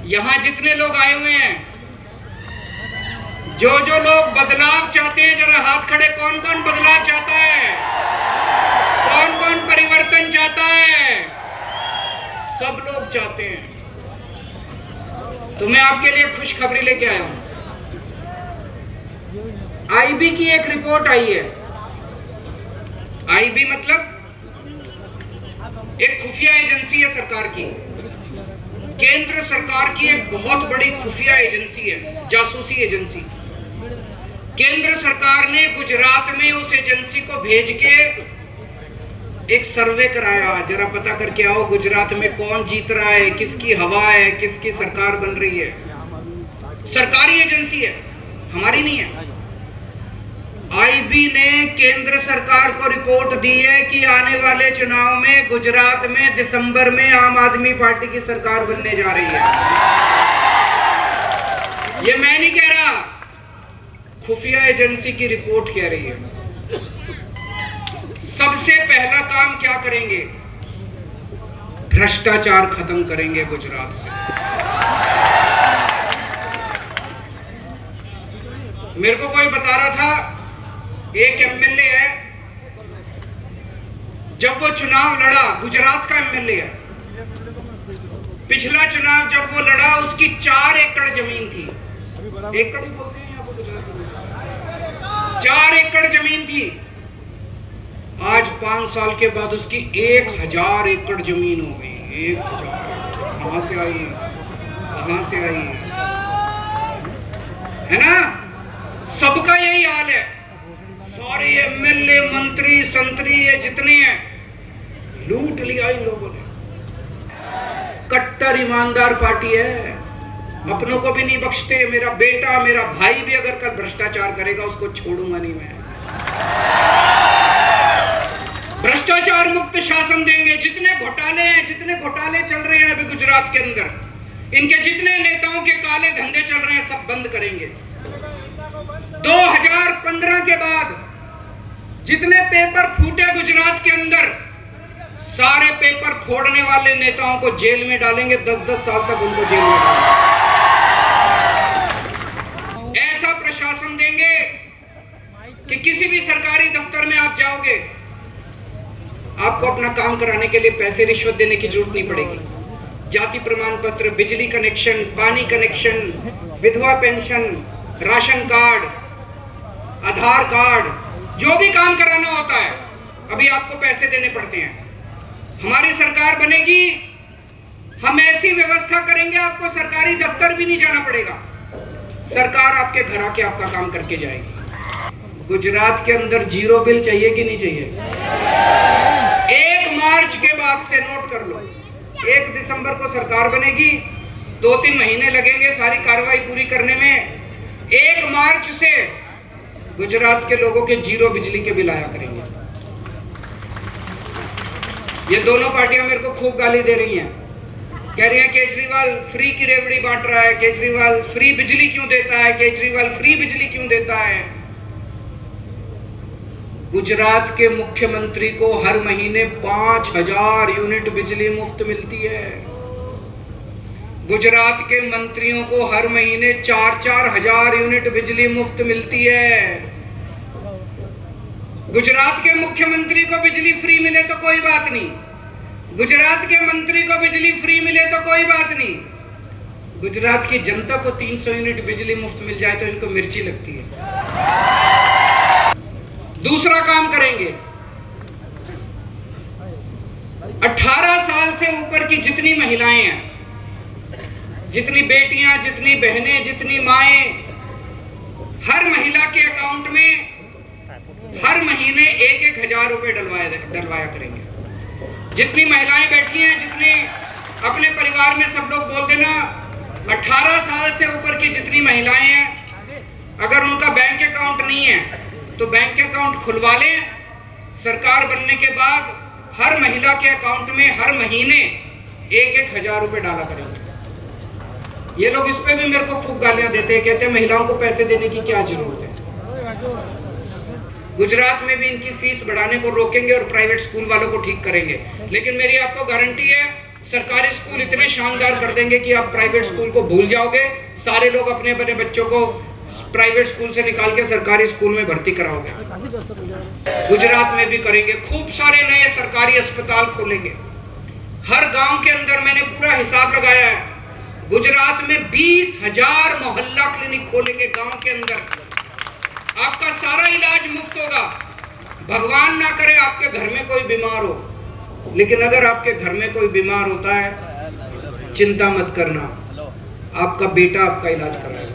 यहां जितने लोग आए हुए हैं, जो लोग बदलाव चाहते हैं, जरा हाथ खड़े। कौन कौन बदलाव चाहता है? कौन कौन परिवर्तन चाहता है? सब लोग चाहते हैं। तो मैं आपके लिए खुशखबरी लेके आया हूं। आईबी की एक रिपोर्ट आई है। आईबी मतलब एक खुफिया एजेंसी है सरकार की। केंद्र सरकार की एक बहुत बड़ी खुफिया एजेंसी है, जासूसी एजेंसी। केंद्र सरकार ने गुजरात में उस एजेंसी को भेज के एक सर्वे कराया, जरा पता करके आओ गुजरात में कौन जीत रहा है, किसकी हवा है, किसकी सरकार बन रही है। सरकारी एजेंसी है, हमारी नहीं है। आईबी ने केंद्र सरकार को रिपोर्ट दी है कि आने वाले चुनाव में गुजरात में दिसंबर में आम आदमी पार्टी की सरकार बनने जा रही है। ये मैं नहीं कह रहा, खुफिया एजेंसी की रिपोर्ट कह रही है। सबसे पहला काम क्या करेंगे? भ्रष्टाचार खत्म करेंगे गुजरात से। मेरे को कोई बता रहा था, एक एमएलए है, जब वो चुनाव लड़ा, गुजरात का एमएलए है, पिछला चुनाव जब वो लड़ा उसकी 4 एकड़ जमीन थी। एकड़ ही बोलते हैं यहाँ पर गुजरात में। 4 एकड़ जमीन थी। आज 5 साल के बाद उसकी 1000 एकड़ जमीन हो गई। 1000 कहां से आई? कहां से आई? है ना? सबका यही हाल है। सारे एमएलए, मंत्री, संतरी, ये जितने हैं, लूट लिया इन लोगों ने। कट्टर ईमानदार पार्टी है, अपनों को भी नहीं बख्शते। मेरा बेटा, मेरा भाई भी अगर कल भ्रष्टाचार करेगा उसको छोड़ूंगा नहीं मैं। भ्रष्टाचार मुक्त शासन देंगे। जितने घोटाले हैं, जितने घोटाले चल रहे हैं अभी गुजरात के अंदर, इनके जितने नेताओं के काले धंधे चल रहे हैं, सब बंद करेंगे। 2015 के बाद जितने पेपर फूटे गुजरात के अंदर, सारे पेपर फोड़ने वाले नेताओं को जेल में डालेंगे। 10-10 साल तक उनको जेल में डालेंगे। ऐसा प्रशासन देंगे कि किसी भी सरकारी दफ्तर में आप जाओगे, आपको अपना काम कराने के लिए पैसे रिश्वत देने की जरूरत नहीं पड़ेगी। जाति प्रमाण पत्र, बिजली कनेक्शन, पानी कनेक्शन, विधवा पेंशन, राशन कार्ड, आधार कार्ड, जो भी काम कराना होता है अभी आपको पैसे देने पड़ते हैं। हमारी सरकार बनेगी, हम ऐसी व्यवस्था करेंगे आपको सरकारी दफ्तर भी नहीं जाना पड़ेगा। सरकार आपके घर आके आपका काम करके जाएगी। गुजरात के अंदर 0 बिल चाहिए कि नहीं चाहिए? 1 मार्च के बाद से नोट कर लो, 1 दिसंबर को सरकार बनेगी, 2-3 महीने लगेंगे सारी कार्रवाई पूरी करने में। 1 मार्च से गुजरात के लोगों के 0 बिजली के बिल आया करेंगे। ये दोनों पार्टियां मेरे को खूब गाली दे रही हैं, कह रही हैं केजरीवाल फ्री की रेवड़ी बांट रहा है, केजरीवाल फ्री बिजली क्यों देता है, केजरीवाल फ्री बिजली क्यों देता है। गुजरात के मुख्यमंत्री को हर महीने 5000 यूनिट बिजली मुफ्त मिलती है। गुजरात के मंत्रियों को हर महीने 4-4 हजार यूनिट बिजली मुफ्त मिलती है। गुजरात के मुख्यमंत्री को बिजली फ्री मिले तो कोई बात नहीं, गुजरात के मंत्री को बिजली फ्री मिले तो कोई बात नहीं, गुजरात की जनता को 300 यूनिट बिजली मुफ्त मिल जाए तो इनको मिर्ची लगती है। दूसरा काम करेंगे, 18 साल से ऊपर की जितनी महिलाएं हैं, जितनी बेटियां, जितनी बहनें, जितनी माएं, हर महिला के अकाउंट में हर महीने 1-1 हजार रुपए डलवाया करेंगे। जितनी महिलाएं बैठी हैं, जितने अपने परिवार में सब लोग बोल देना, 18 साल से ऊपर की जितनी महिलाएं हैं, अगर उनका बैंक अकाउंट नहीं है तो बैंक अकाउंट खुलवा लें। सरकार बनने के बाद हर महिला के अकाउंट में हर महीने 1-1 हजार रुपए डाला करेंगे। ये लोग इस पे भी मेरे को खूब गालियां देते हैं, कहते हैं महिलाओं को पैसे देने की क्या जरूरत है। गुजरात में भी इनकी फीस बढ़ाने को रोकेंगे और प्राइवेट स्कूल वालों को ठीक करेंगे। लेकिन मेरी आपको गारंटी है, सरकारी स्कूल इतने शानदार कर देंगे कि आप प्राइवेट स्कूल को भूल जाओगे। सारे लोग अपने अपने बच्चों को प्राइवेट स्कूल से निकाल के सरकारी स्कूल में भर्ती कराओगे। गुजरात में भी करेंगे, खूब सारे नए सरकारी अस्पताल खोलेंगे हर गांव के अंदर। मैंने पूरा हिसाब लगाया है, गुजरात में 20,000 मोहल्ला क्लिनिक खोलेंगे गांव के अंदर। आपका सारा इलाज मुफ्त होगा। भगवान ना करे आपके घर में कोई बीमार हो, लेकिन अगर आपके घर में कोई बीमार होता है, चिंता मत करना, आपका बेटा आपका इलाज कराएगा।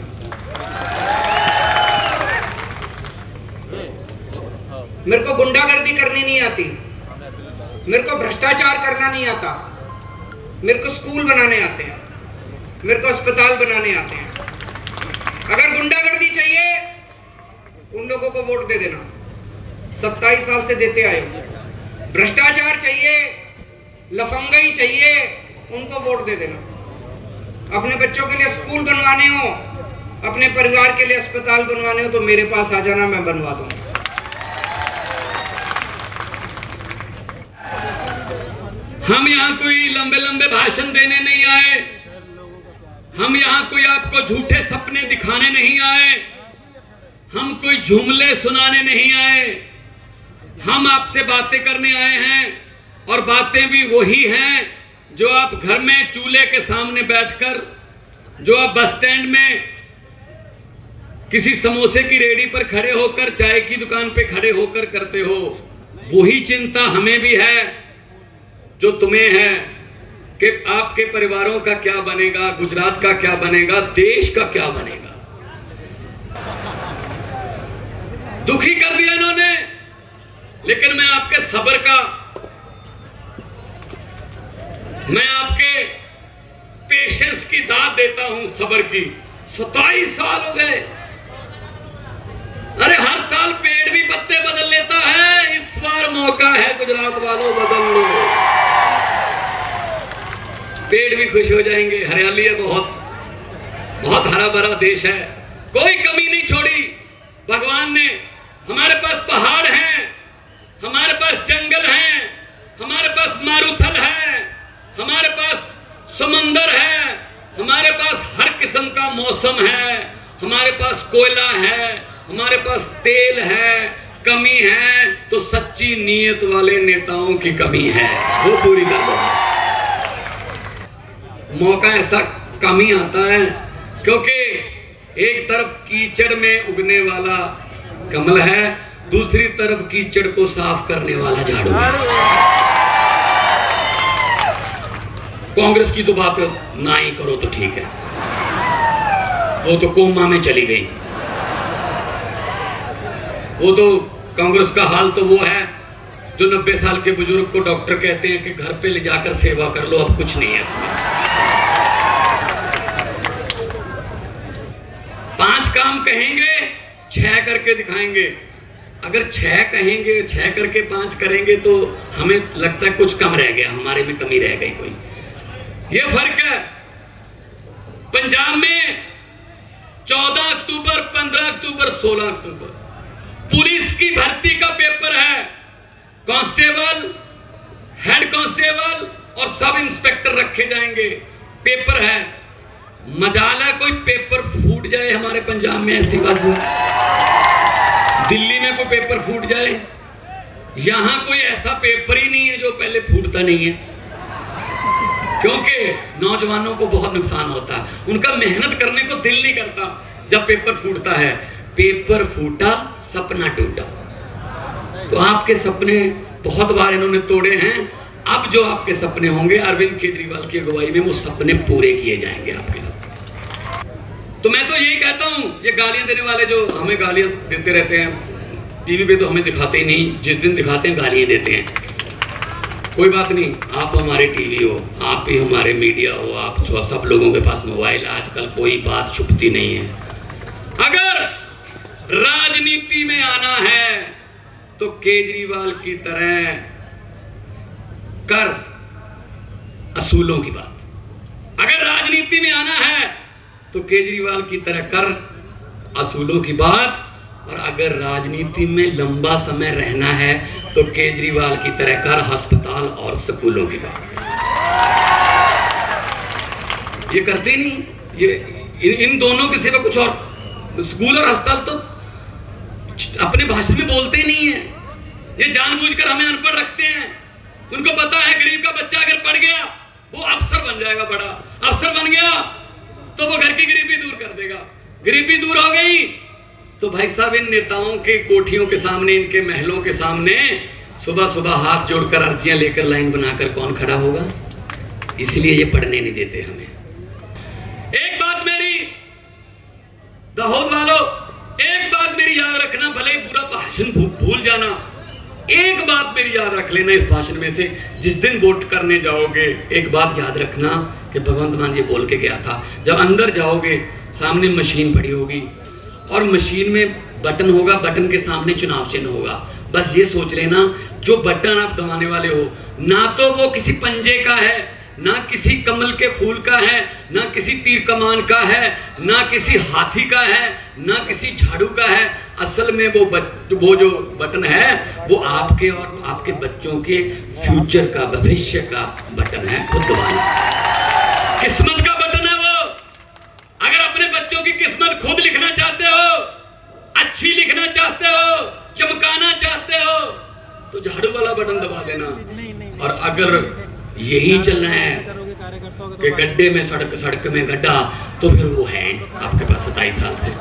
मेरे को गुंडागर्दी करनी नहीं आती, मेरे को भ्रष्टाचार करना नहीं आता, मेरे को स्कूल बनाने आते हैं, मेरे को अस्पताल बनाने आते हैं। अगर गुंडागर्दी चाहिए, उन लोगों को वोट दे देना, 27 साल से देते आए। भ्रष्टाचार चाहिए, लफंगाई चाहिए, उनको वोट दे देना। अपने बच्चों के लिए स्कूल बनवाने हो, अपने परिवार के लिए अस्पताल बनवाने हो, तो मेरे पास आ जाना, मैं बनवा दूंगा। हम यहाँ कोई लंबे लंबे भाषण देने नहीं आए, हम यहाँ कोई आपको झूठे सपने दिखाने नहीं आए, हम कोई जुमले सुनाने नहीं आए। हम आपसे बातें करने आए हैं, और बातें भी वही हैं जो आप घर में चूल्हे के सामने बैठकर, जो आप बस स्टैंड में किसी समोसे की रेहड़ी पर खड़े होकर, चाय की दुकान पे खड़े होकर करते हो। वही चिंता हमें भी है जो तुम्हें है, कि आपके परिवारों का क्या बनेगा, गुजरात का क्या बनेगा, देश का क्या बनेगा। दुखी कर दिया इन्होंने, लेकिन मैं आपके सब्र का, मैं आपके पेशेंस की दाद देता हूं, सब्र की। 27 साल हो गए। अरे हर साल पेड़ भी पत्ते बदल लेता है, इस बार मौका है गुजरात वालों, बदल लो। पेड़ भी खुश हो जाएंगे, हरियाली है, बहुत बहुत हरा भरा देश है, कोई कमी नहीं छोड़ी भगवान ने। हमारे पास पहाड़ हैं, हमारे पास जंगल हैं, हमारे पास मारुथल है, हमारे पास समंदर है, हमारे पास हर किस्म का मौसम है, हमारे पास कोयला है, हमारे पास तेल है। कमी है तो सच्ची नीयत वाले नेताओं की कमी है, वो पूरी कर दो। मौका ऐसा कम ही आता है, क्योंकि एक तरफ कीचड़ में उगने वाला कमल है, दूसरी तरफ कीचड़ को साफ करने वाला झाड़ू है। कांग्रेस की तो बात ना ही करो तो ठीक है, वो तो कोमा में चली गई। वो तो कांग्रेस का हाल तो वो है जो 90 साल के बुजुर्ग को डॉक्टर कहते हैं कि घर पे ले जाकर सेवा कर लो, अब कुछ नहीं है इसमें। 5 काम कहेंगे, 6 करके दिखाएंगे। अगर 6 कहेंगे, 6 करके 5 करेंगे तो हमें लगता है कुछ कम रह गया, हमारे में कमी रह गई कोई। ये फर्क है। पंजाब में 14 अक्टूबर, 15 अक्टूबर, 16 अक्टूबर पुलिस की भर्ती का पेपर है। कांस्टेबल, हेड कांस्टेबल और सब इंस्पेक्टर रखे जाएंगे, पेपर है। मजाल है कोई पेपर फूट जाए हमारे पंजाब में, ऐसी बात हो। दिल्ली में कोई पेपर फूट जाए, यहां कोई ऐसा पेपर ही नहीं है जो पहले फूटता नहीं है, क्योंकि नौजवानों को बहुत नुकसान होता है, उनका मेहनत करने को दिल नहीं करता जब पेपर फूटता है। पेपर फूटा, सपना टूटा। तो आपके सपने बहुत बार इन्होंने तोड़े हैं, अब जो आपके सपने होंगे अरविंद केजरीवाल की अगुवाई में, वो सपने पूरे किए जाएंगे आपके सपने। तो मैं तो यही कहता हूं, ये गालियां देने वाले जो हमें गालियां देते रहते हैं टीवी पे, तो हमें दिखाते ही नहीं, जिस दिन दिखाते हैं गालियां देते हैं। कोई बात नहीं, आप हमारे टीवी हो, आप ही हमारे मीडिया हो, आप सब लोगों के पास मोबाइल, आजकल कोई बात छुपती नहीं है। अगर राजनीति में आना है तो केजरीवाल की तरह कर असूलों की बात। अगर राजनीति में आना है तो केजरीवाल की तरह कर असूलों की बात, और अगर राजनीति में लंबा समय रहना है तो केजरीवाल की तरह कर अस्पताल और स्कूलों की बात। ये करते नहीं। ये इन दोनों के सिवा कुछ और, स्कूल और अस्पताल तो अपने भाषा में बोलते नहीं है। ये जानबूझकर हमें अनपढ़ रखते हैं। उनको पता है गरीब का बच्चा अगर पढ़ गया वो अफसर बन जाएगा, बड़ा अफसर बन गया तो वो घर की गरीबी दूर कर देगा। गरीबी दूर हो गई तो भाई साहब इन नेताओं के कोठियों के सामने, इनके महलों के सामने सुबह सुबह हाथ जोड़कर अर्जियां लेकर लाइन बनाकर कौन खड़ा होगा? इसलिए ये पढ़ने नहीं देते हमें। एक बात मेरी दाहोद वालों, एक बात मेरी याद रखना, भले ही पूरा भाषण भूल जाना, एक बात मेरी याद रख लेना इस भाषण में से। जिस दिन वोट करने जाओगे एक बात याद रखना कि भगवंत मान जी बोल के गया था, जब अंदर जाओगे सामने मशीन पड़ी होगी और मशीन में बटन होगा, बटन के सामने चुनाव चिन्ह होगा। बस ये सोच लेना जो बटन आप दबाने वाले हो ना तो वो किसी पंजे का है, ना किसी कमल के फूल का है, ना किसी तीर कमान का है, ना किसी हाथी का है, ना किसी झाड़ू का है। असल में वो जो बटन है वो आपके और आपके बच्चों के फ्यूचर का, भविष्य का बटन है, खुद दबाना। किस्मत का बटन है वो। अगर अपने बच्चों की किस्मत खुद लिखना चाहते हो, अच्छी लिखना चाहते हो, चमकाना चाहते हो तो झाड़ू वाला बटन दबा देना। और अगर यही चलना है कि गड्ढे में सड़क में गड्ढा, तो फिर वो है आपके पास 27 साल से।